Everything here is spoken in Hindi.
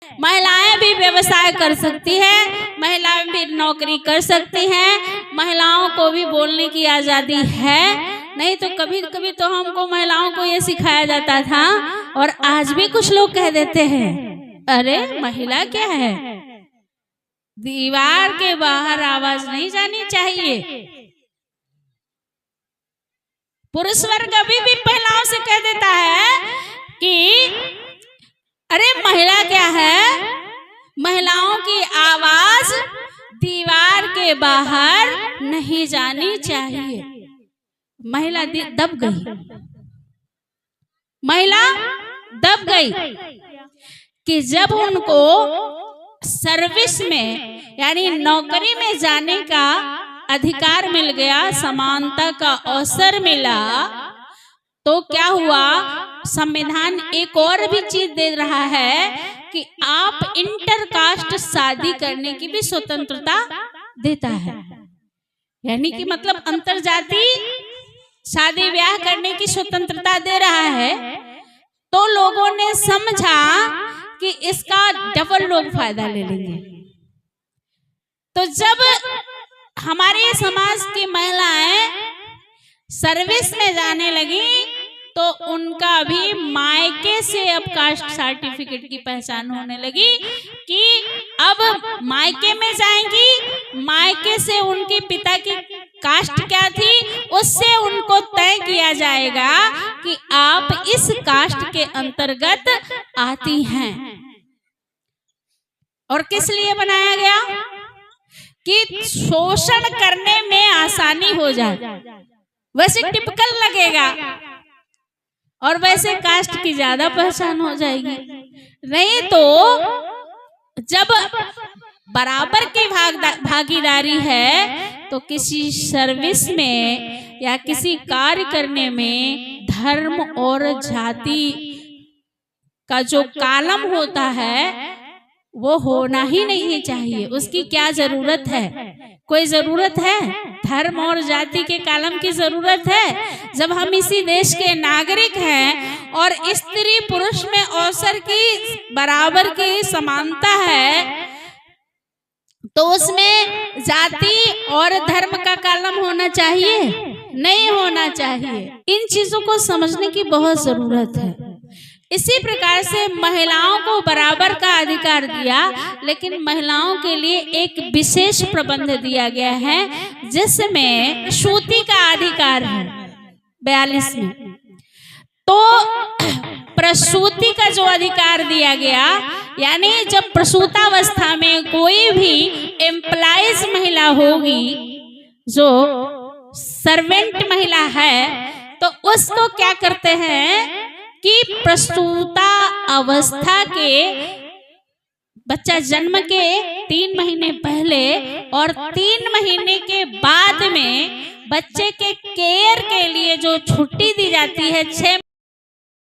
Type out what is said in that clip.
महिलाएं भी व्यवसाय कर सकती है, महिलाएं भी नौकरी कर सकती हैं, महिलाओं को भी बोलने की आजादी है। नहीं तो कभी कभी तो हमको महिलाओं को ये सिखाया जाता था, और आज भी कुछ लोग कह देते हैं, अरे महिला क्या है, दीवार के बाहर आवाज नहीं जानी चाहिए। पुरुष वर्ग अभी भी महिलाओं से कह देता है कि अरे महिला क्या है, महिलाओं की आवाज दीवार के बाहर नहीं जानी चाहिए। महिला दब गई, महिला दब गई कि जब उनको सर्विस में यानी नौकरी में जाने का अधिकार मिल गया, समानता का अवसर मिला, तो क्या हुआ, संविधान एक और भी चीज दे रहा है कि आप इंटरकास्ट शादी करने की भी स्वतंत्रता देता है। यानी कि मतलब अंतरजाति शादी ब्याह करने की स्वतंत्रता दे रहा है। तो लोगों ने समझा कि इसका डबल लोग फायदा ले लेंगे। तो जब हमारे समाज की महिलाएं सर्विस में जाने लगी, तो उनका भी मायके से अब कास्ट सर्टिफिकेट की पहचान होने लगी कि अब मायके में जाएंगी, मायके से उनके पिता की कास्ट क्या थी उससे उनको तय किया जाएगा कि आप इस कास्ट के अंतर्गत आती हैं। और किस लिए बनाया गया कि शोषण करने में आसानी हो जाए। वैसे टिपिकल लगेगा और वैसे कास्ट की ज्यादा पहचान हो जाएगी। नहीं तो जब बराबर की भागीदारी है तो किसी सर्विस में या किसी कार्य करने में धर्म और जाति का जो कालम होता है वो होना ही नहीं चाहिए। उसकी क्या जरूरत है? कोई जरूरत है? धर्म और जाति के कालम की जरूरत है? जब हम इसी देश के नागरिक हैं और स्त्री पुरुष में अवसर की बराबर की समानता है, तो उसमें जाति और धर्म का कालम होना चाहिए? नहीं होना चाहिए। इन चीजों को समझने की बहुत जरूरत है। इसी प्रकार से महिलाओं को बराबर का अधिकार दिया, लेकिन महिलाओं के लिए एक विशेष प्रबंध दिया गया है जिसमें श्रुति का अधिकार है 42 में। तो प्रसूति का जो अधिकार दिया गया, यानी जब प्रसूतावस्था में कोई भी एम्प्लॉइज महिला होगी, जो सर्वेंट महिला है, तो उसको क्या करते हैं कि प्रसूता अवस्था के बच्चा जन्म के 3 महीने पहले और 3 महीने के बाद में बच्चे के केयर के लिए जो छुट्टी दी जाती है 6